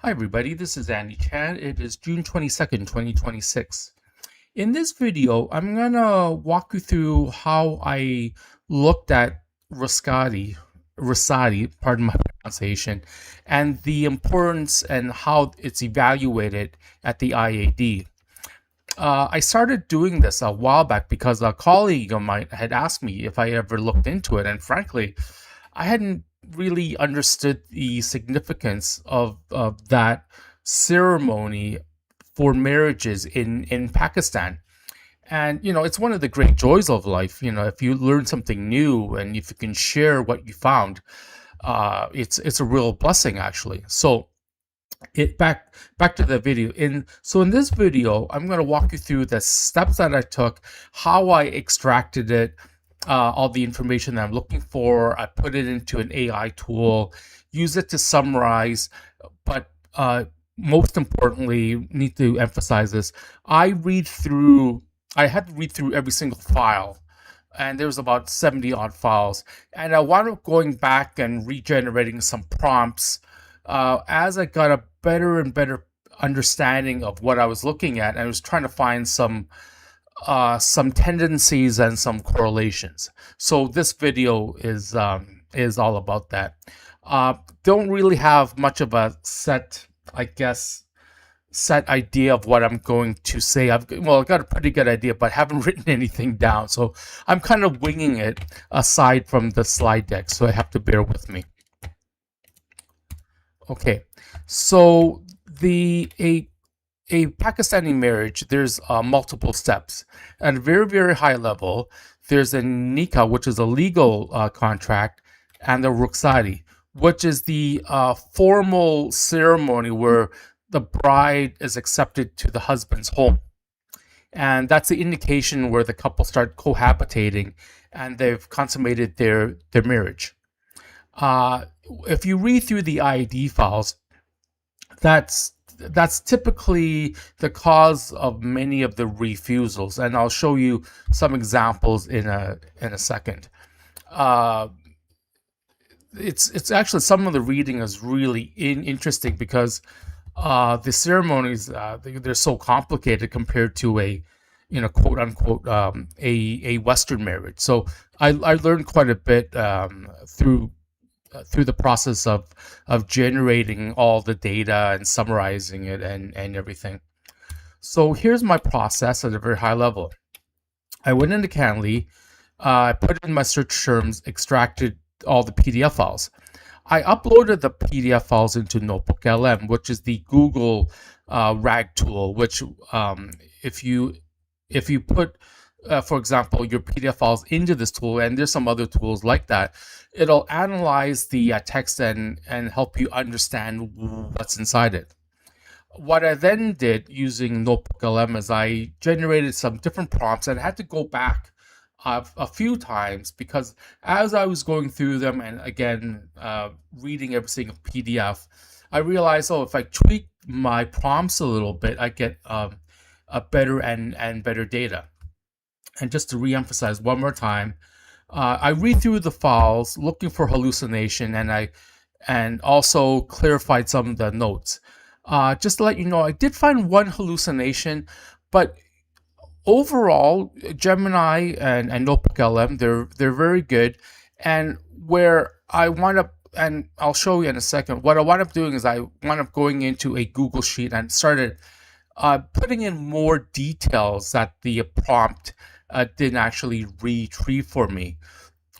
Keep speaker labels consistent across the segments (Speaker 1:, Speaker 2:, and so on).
Speaker 1: Hi everybody, this is Andy Chan. It is June 22nd, 2026. In this video, I'm gonna walk you through how I looked at Rukhsati, pardon my pronunciation, and the importance and how it's evaluated at the IAD. I started doing this a while back because a colleague of mine had asked me if I ever looked into it, and frankly, I hadn't really understood the significance of that ceremony for marriages in Pakistan. And it's one of the great joys of life. If you learn something new and if you can share what you found, it's a real blessing actually. So it back to the video. In this video, I'm going to walk you through the steps that I took, how I extracted it, all the information that I'm looking for. I put it into an AI tool, use it to summarize, but most importantly, need to emphasize this. I had to read through every single file, and there was about 70 odd files, and I wound up going back and regenerating some prompts as I got a better and better understanding of what I was looking at. And I was trying to find some tendencies and some correlations. So this video is all about that. Don't really have much of a set idea of what I'm going to say. I've got a pretty good idea, but haven't written anything down. So I'm kind of winging it aside from the slide deck. So I have to bear with me. Okay, so a Pakistani marriage, there's multiple steps. At a very, very high level, there's a nikah, which is a legal contract, and the Rukhsati, which is the formal ceremony where the bride is accepted to the husband's home. And that's the indication where the couple start cohabitating and they've consummated their marriage. If you read through the IAD files, that's typically the cause of many of the refusals, and I'll show you some examples in a second. It's actually, some of the reading is really interesting because the ceremonies they're so complicated compared to a quote unquote a Western marriage. So I learned quite a bit through the process of generating all the data and summarizing it and everything. So here's my process at a very high level. I went into Canly, put in my search terms, extracted all the PDF files. I uploaded the PDF files into Notebook LM, which is the Google RAG tool, which if you put for example, your PDF files into this tool, and there's some other tools like that, it'll analyze the text and help you understand what's inside it. What I then did using Notebook LM is I generated some different prompts, and I had to go back a few times because as I was going through them and again reading every single PDF, I realized, if I tweak my prompts a little bit, I get a better and better data. And just to re-emphasize one more time, I read through the files looking for hallucination, and also clarified some of the notes. Just to let you know, I did find one hallucination, but overall, Gemini and Notebook LM, they're very good. And where I wind up, and I'll show you in a second, what I wound up doing is I wound up going into a Google Sheet and started putting in more details that the prompt didn't actually retrieve for me.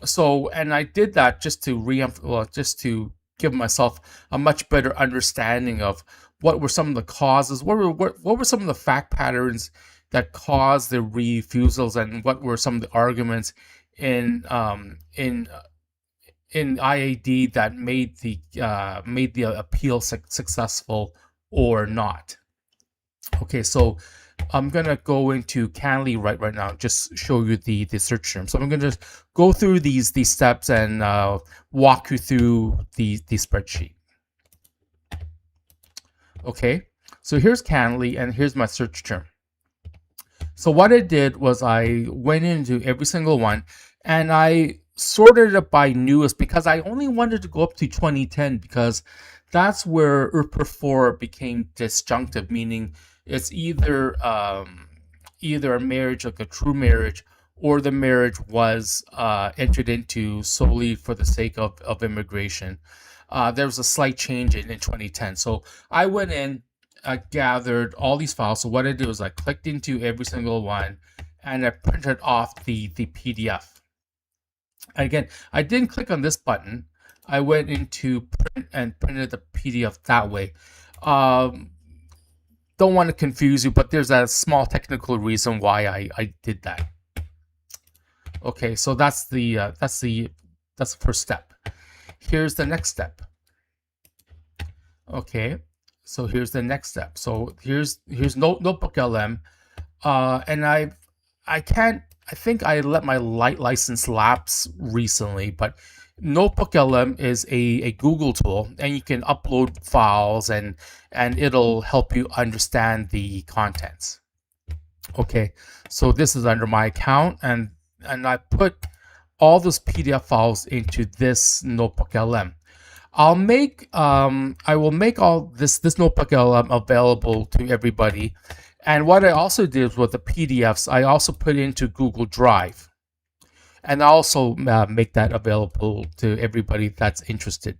Speaker 1: So, and I did that just to give myself a much better understanding of what were some of the causes, what were some of the fact patterns that caused the refusals, and what were some of the arguments in IAD that made the appeal successful or not. Okay, so I'm gonna go into Canly right now, just show you the search term. So I'm gonna just go through these steps and walk you through the spreadsheet. Okay, so here's Canly and here's my search term. So what I did was I went into every single one, and I sorted it by newest because I only wanted to go up to 2010 because that's where URPA 4 became disjunctive, meaning it's either a marriage, like a true marriage, or the marriage was entered into solely for the sake of immigration. There was a slight change in 2010. So I went in, gathered all these files. So what I did was I clicked into every single one and I printed off the PDF. Again, I didn't click on this button. I went into print and printed the PDF that way. Um, don't want to confuse you, but there's a small technical reason why I did that. Okay, so that's the first step. Here's the next step. Okay, so here's the next step. So here's Notebook LM, and I can't. I think I let my light license lapse recently, but Notebook LM is a Google tool, and you can upload files, and it'll help you understand the contents. Okay, so this is under my account, and I put all those PDF files into this Notebook LM. I will make all this Notebook LM available to everybody. And what I also did with the PDFs, I also put into Google Drive, and I also make that available to everybody that's interested.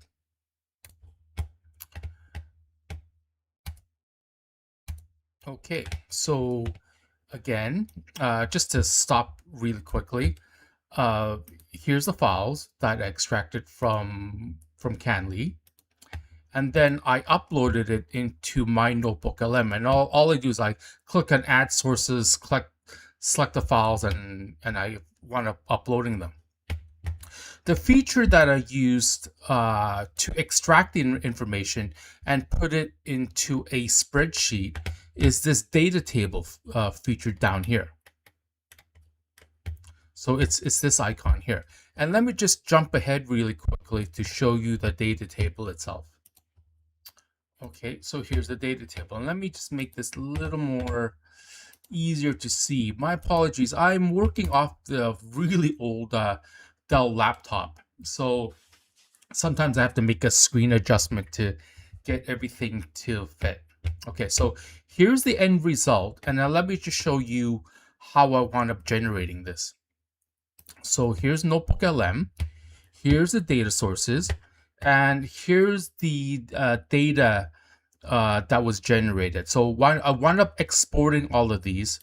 Speaker 1: Okay, so again, just to stop really quickly, here's the files that I extracted from Canly, and then I uploaded it into my Notebook LM. And all I do is I click on Add Sources, select the files, and I want to uploading them. The feature that I used to extract the information and put it into a spreadsheet is this data table feature down here. So it's this icon here. And let me just jump ahead really quickly to show you the data table itself. Okay, so here's the data table. And let me just make this a little more easier to see. My apologies. I'm working off the really old Dell laptop. So sometimes I have to make a screen adjustment to get everything to fit. Okay, so here's the end result. And now let me just show you how I wound up generating this. So here's Notebook LM. Here's the data sources. And here's the data that was generated. So I wound up exporting all of these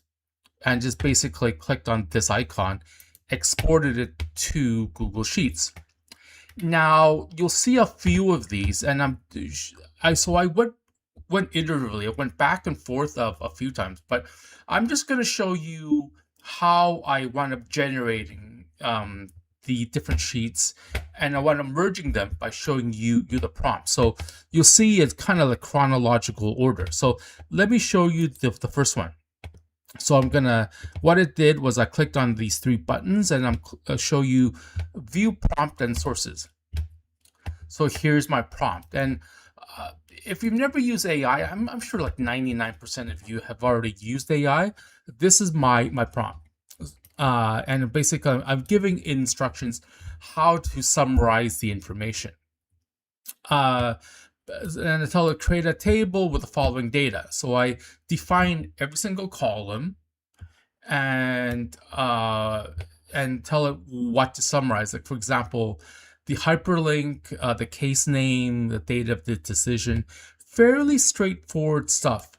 Speaker 1: and just basically clicked on this icon, exported it to Google Sheets. Now you'll see a few of these, and I went iteratively. I went back and forth a few times, but I'm just going to show you how I wound up generating the different sheets, and I want to merging them by showing you the prompt. So you'll see it's kind of like chronological order. So let me show you the first one. So what it did was I clicked on these three buttons, and I'll show you view prompt and sources. So here's my prompt. And if you've never used AI, I'm sure like 99% of you have already used AI. This is my prompt. And basically, I'm giving instructions how to summarize the information. And I tell it create a table with the following data. So I define every single column and tell it what to summarize. Like for example, the hyperlink, the case name, the date of the decision, fairly straightforward stuff.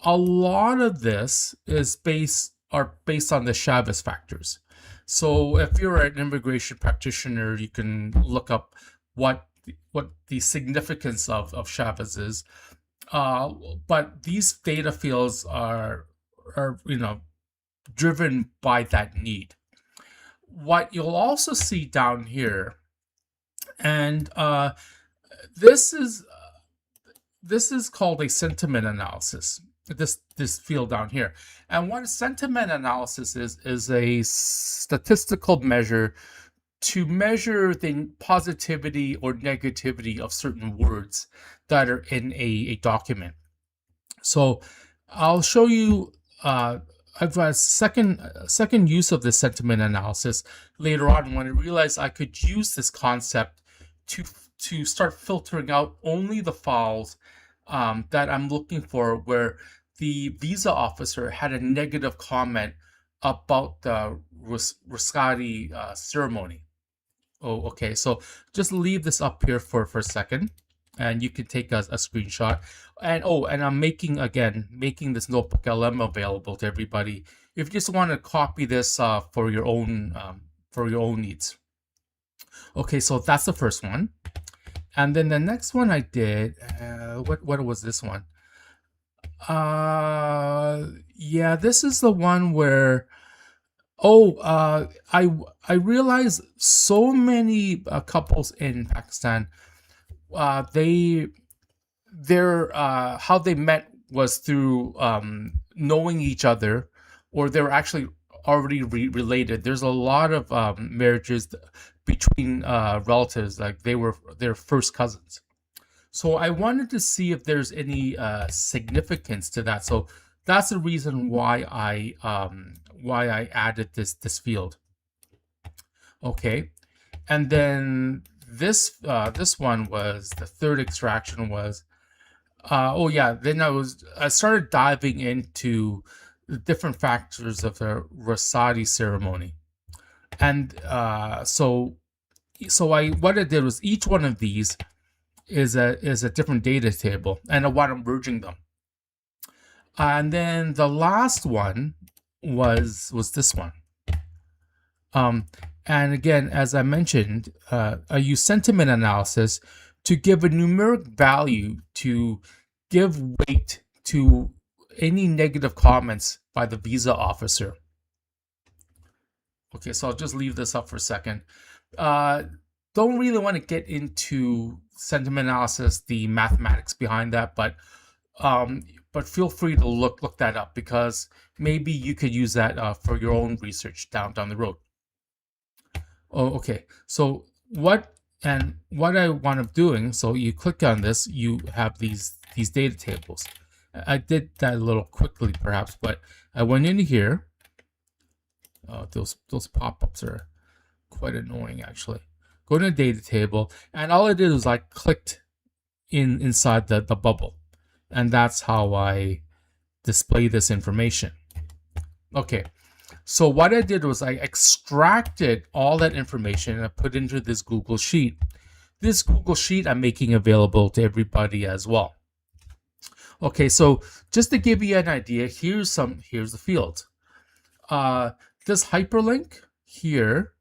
Speaker 1: A lot of this is based on the Chavez factors. So if you're an immigration practitioner, you can look up what the significance of Chavez is. But these data fields are driven by that need. What you'll also see down here, and this is called a sentiment analysis. This field down here. And what a sentiment analysis is a statistical measure to measure the positivity or negativity of certain words that are in a document. So I'll show you I've a second use of this sentiment analysis later on when I realized I could use this concept to to start filtering out only the files that I'm looking for where the visa officer had a negative comment about the Rukhsati ceremony. Oh, okay. So just leave this up here for a second, and you can take a screenshot. And oh, and I'm making this notebook LM available to everybody if you just want to copy this for your own needs. Okay, so that's the first one, and then the next one I did. What was this one? Yeah, this is the one where I realized so many couples in Pakistan, they their how they met was through knowing each other, or they were actually already related. There's a lot of marriages between relatives, like they were their first cousins. So I wanted to see if there's any significance to that. So that's the reason why I added this field. Okay, and then this one was the third extraction was oh yeah. Then I started diving into the different factors of the Rukhsati ceremony, and so I what I did was each one of these is a different data table, and I want to merging them. And then the last one was this one. And again, as I mentioned, I use sentiment analysis to give a numeric value to give weight to any negative comments by the visa officer. Okay, so I'll just leave this up for a second. Don't really want to get into sentiment analysis, the mathematics behind that, but feel free to look that up because maybe you could use that for your own research down the road. Oh, okay. So what I want up doing, so you click on this, you have these data tables. I did that a little quickly perhaps, but I went into here. Those pop-ups are quite annoying actually. Go to the data table, and all I did was I clicked inside the bubble, and that's how I display this information. Okay, so what I did was I extracted all that information and I put into this Google Sheet. This Google Sheet I'm making available to everybody as well. Okay, so just to give you an idea, here's the field. This hyperlink here,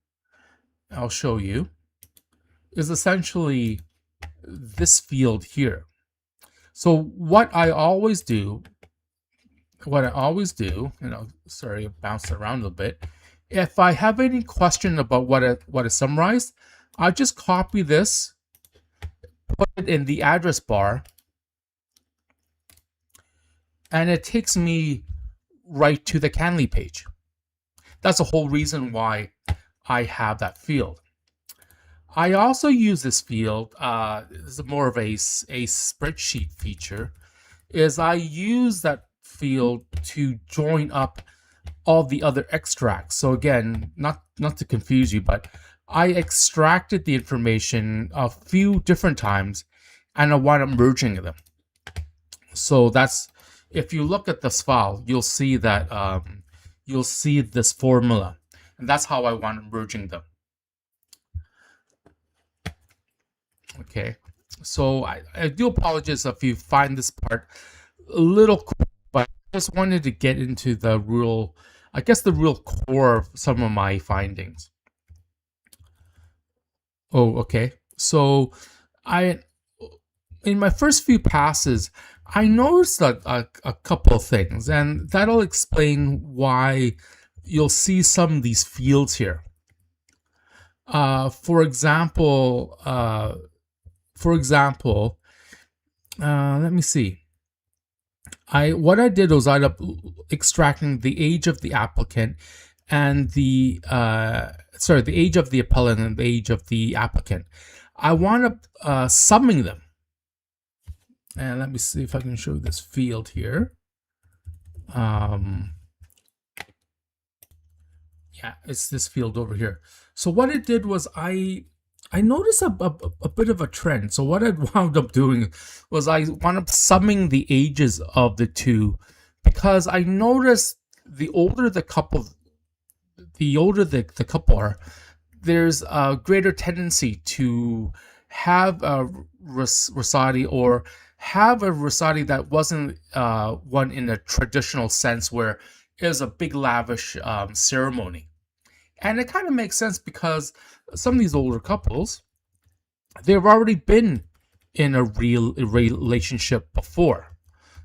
Speaker 1: I'll show you, is essentially this field here. So what I always do, sorry, I bounced around a little bit. If I have any question about what is summarized, I just copy this, put it in the address bar, and it takes me right to the Canly page. That's the whole reason why I have that field. I also use this field, this is more of a spreadsheet feature, is I use that field to join up all the other extracts. So again, not to confuse you, but I extracted the information a few different times and I wound up merging them. So that's, if you look at this file, you'll see that you'll see this formula, and that's how I wound up merging them. Okay, so I do apologize if you find this part a little cool, but I just wanted to get into the real core of some of my findings. Oh, okay. So in my first few passes, I noticed a couple of things, and that'll explain why you'll see some of these fields here. For example, let me see. What I did was I ended up extracting the age of the applicant and the age of the appellant and the age of the applicant. I wound up summing them. And let me see if I can show this field here. Yeah, it's this field over here. So what it did was I noticed a bit of a trend. So what I wound up doing was I wound up summing the ages of the two, because I noticed the older the couple are, there's a greater tendency to have a Rukhsati, or have a Rukhsati that wasn't one in a traditional sense, where it was a big lavish ceremony. And it kind of makes sense, because some of these older couples, they've already been in a real relationship before.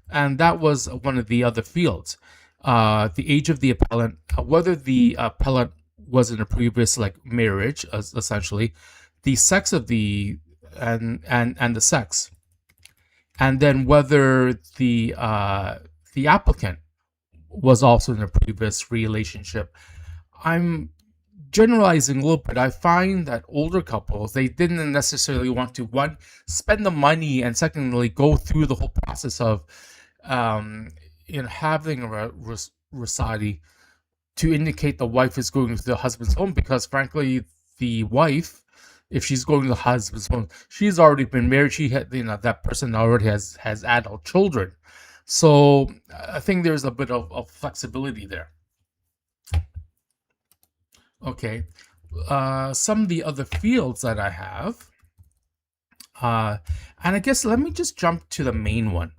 Speaker 1: And that was one of the other fields. The age of the appellant, whether the appellant was in a previous like marriage, essentially, the sex of the and the sex, and then whether the applicant was also in a previous relationship. I'm generalizing a little bit. I find that older couples, they didn't necessarily want to, one, spend the money, and secondly, go through the whole process of having a Rukhsati to indicate the wife is going to the husband's home, because frankly, the wife, if she's going to the husband's home, she's already been married. She had, that person already has adult children. So I think there's a bit of flexibility there. Okay, some of the other fields that I have, and I guess let me just jump to the main one.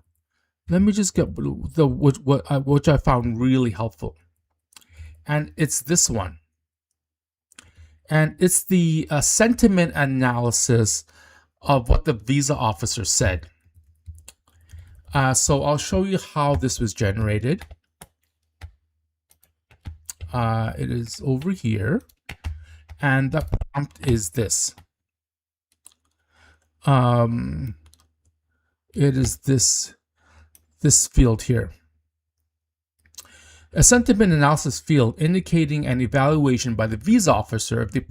Speaker 1: Let me just get the which I found really helpful, and it's this one, and it's the sentiment analysis of what the visa officer said. So I'll show you how this was generated. It is over here, and the prompt is this. It is this field here. A sentiment analysis field indicating an evaluation by the visa officer of the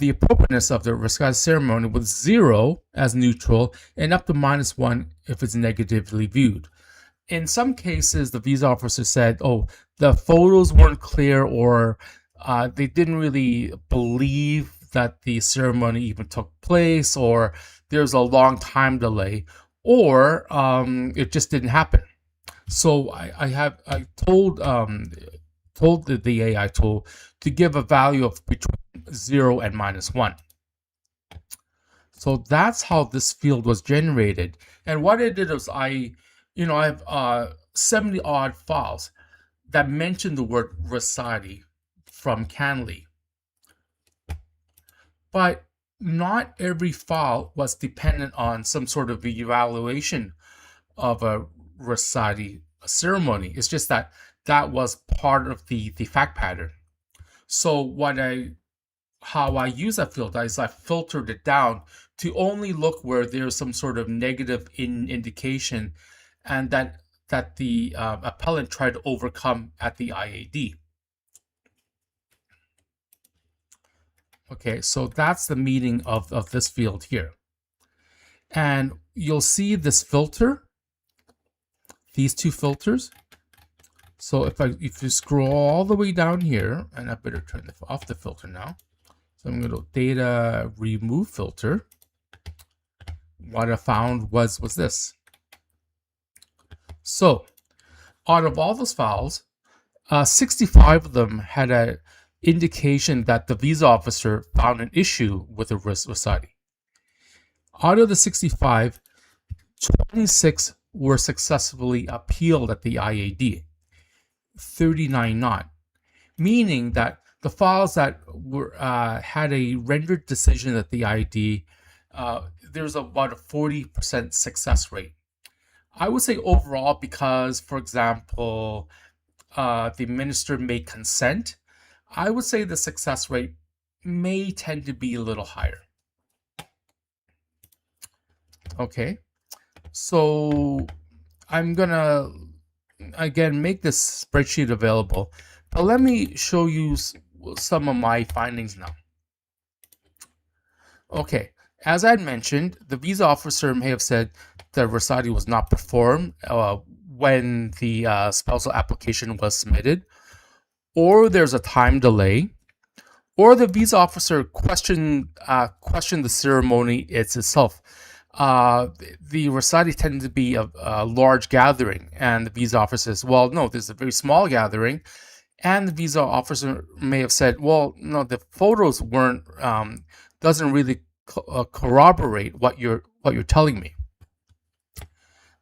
Speaker 1: appropriateness of the Rukhsati ceremony, with 0 as neutral and up to -1 if it's negatively viewed. In some cases, the visa officer said, oh, the photos weren't clear, or they didn't really believe that the ceremony even took place, or there's a long time delay, or it just didn't happen. So I told the AI tool to give a value of between 0 and -1. So that's how this field was generated. And what I did was I have 70 odd files that mention the word Rukhsati from Canly. But not every file was dependent on some sort of evaluation of a Rukhsati ceremony. It's just that that was part of the fact pattern. So how I use that field is I filtered it down to only look where there's some sort of negative indication, and that the appellant tried to overcome at the IAD. Okay, so that's the meaning of this field here. And you'll see this filter, these two filters. So if you scroll all the way down here, and I better turn off the filter now. So I'm going to data remove filter. What I found was this. So out of all those files, 65 of them had an indication that the visa officer found an issue with the Rukhsati. Out of the 65, 26 were successfully appealed at the IAD, 39 not, meaning that the files that were had a rendered decision at the IAD, there's about a 40% success rate. I would say overall, because, for example, the minister may consent, I would say the success rate may tend to be a little higher. Okay, so I'm gonna again make this spreadsheet available, but let me show you some of my findings now. Okay, as I had mentioned, the visa officer may have said that Rukhsati was not performed when the spousal application was submitted, or there's a time delay, or the visa officer questioned the ceremony itself. The Rukhsati tended to be a large gathering, and the visa officer says, "Well, no, this is a very small gathering." And the visa officer may have said, "Well, no, the photos weren't doesn't really corroborate what you're telling me."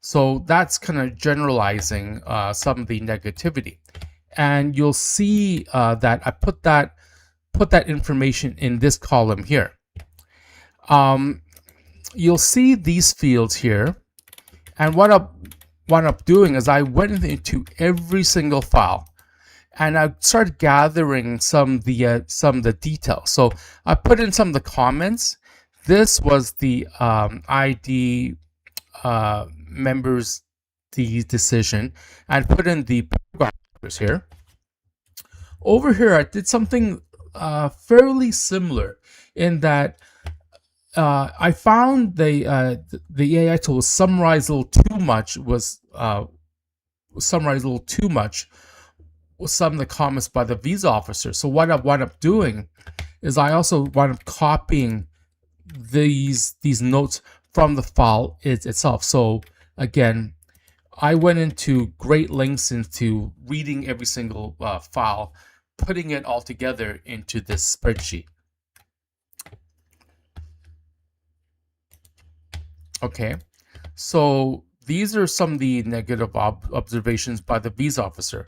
Speaker 1: So that's kind of generalizing some of the negativity, and you'll see that I put that information in this column here. You'll see these fields here, and what I'm doing is I went into every single file, and I started gathering some of the details. So I put in some of the comments. This was the ID members' the decision, and put in the paragraphs here. Over here, I did something fairly similar in that I found the AI tool summarized a little too much. Summarized a little too much some of the comments by the visa officer. So what I wound up doing is I also wound up copying these notes from the file itself. So again, I went into great lengths into reading every single file, putting it all together into this spreadsheet. Okay, so these are some of the negative observations by the visa officer.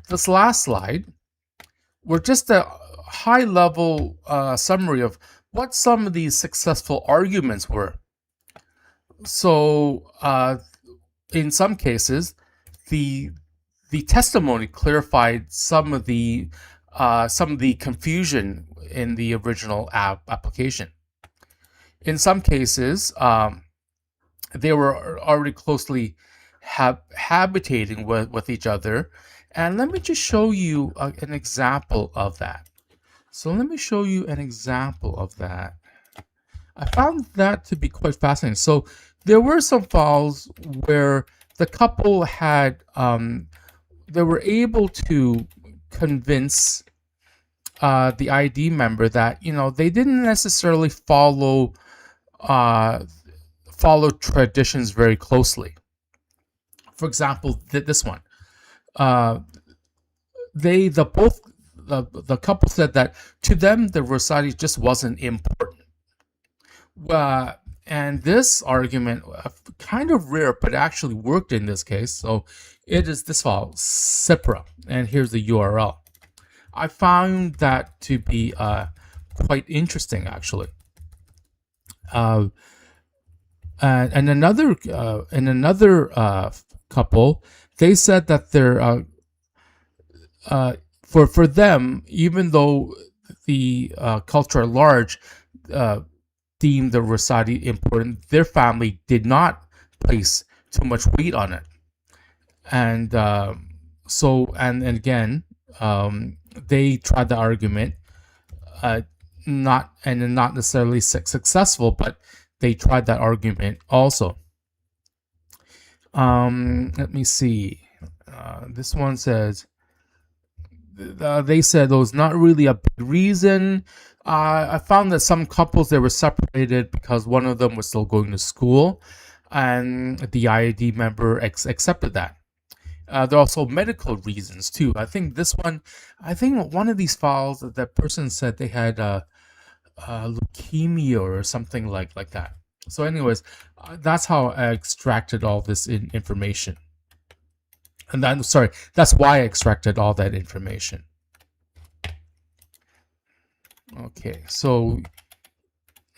Speaker 1: This last slide, we're just a high-level summary of what some of these successful arguments were. So in some cases, the testimony clarified some of the confusion in the original application. In some cases, they were already closely habitating with each other. And let me just show you an example of that. So let me show you an example of that. I found that to be quite fascinating. So there were some files where the couple had, they were able to convince the ID member that, they didn't necessarily follow traditions very closely. For example, this one. The couple said that to them the Rukhsati just wasn't important. And this argument, kind of rare, but actually worked in this case. So it is this file, CIPRA, and here's the URL. I found that to be quite interesting, actually. And another couple, they said that they're for them, even though the culture at large deemed the Rukhsati important, their family did not place too much weight on it. And and again, they tried the argument, not necessarily successful, but they tried that argument also. Let me see. This one says, they said it was not really a big reason. I found that some couples, they were separated because one of them was still going to school, and the IAD member accepted that. There are also medical reasons too. I think one of these files, that person said they had leukemia or something like that. So anyways, that's how I extracted all this information. And that's why I extracted all that information. Okay, so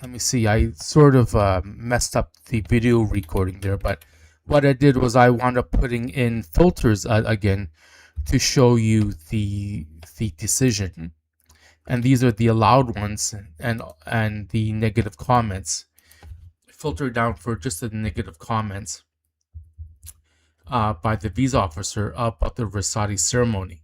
Speaker 1: let me see. I sort of messed up the video recording there, but what I did was I wound up putting in filters again to show you the decision. And these are the allowed ones and the negative comments. Filter down for just the negative comments by the visa officer about the Rukhsati ceremony.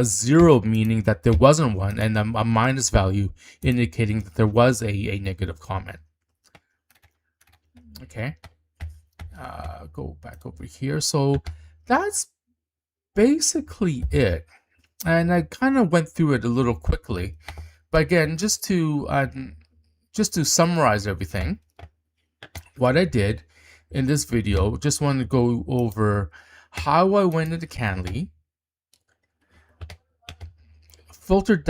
Speaker 1: 0 meaning that there wasn't one, and a minus value indicating that there was a negative comment. Okay, go back over here. So that's basically it. and I kind of went through it a little quickly. But again, just to summarize everything, what I did in this video, just want to go over how I went into Canly, filter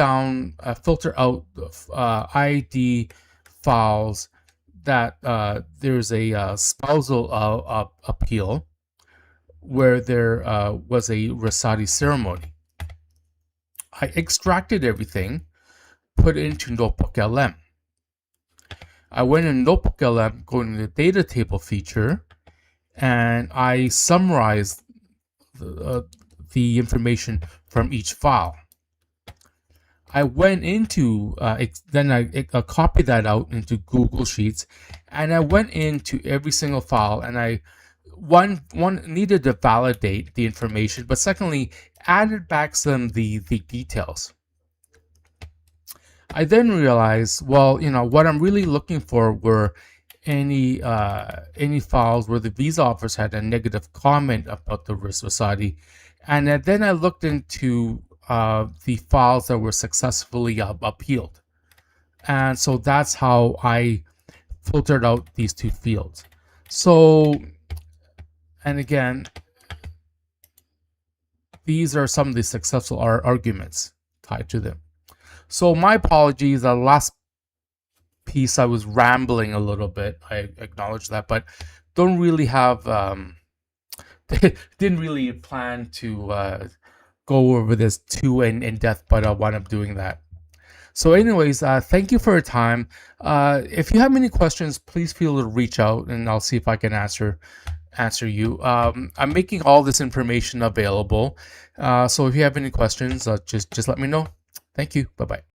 Speaker 1: out IAD files that there's a spousal appeal where there was a Rukhsati ceremony. I extracted everything, put it into Notebook LM. I went in Notebook LM, going to the data table feature, and I summarized the information from each file. I went into, then I copied that out into Google Sheets, and I went into every single file, and I one needed to validate the information, but secondly, added back some the details. I then realized, well, what I'm really looking for were any files where the visa office had a negative comment about the Rukhsati, and then I looked into the files that were successfully appealed, and so that's how I filtered out these two fields. So, and again, these are some of the successful arguments tied to them. So my apologies, the last piece I was rambling a little bit, I acknowledge that, but don't really have didn't really plan to go over this too in depth, but I wound up doing that. So anyways, thank you for your time. If you have any questions, please feel to reach out, and I'll see if I can answer you. I'm making all this information available, so if you have any questions, just let me know. Thank you. Bye bye.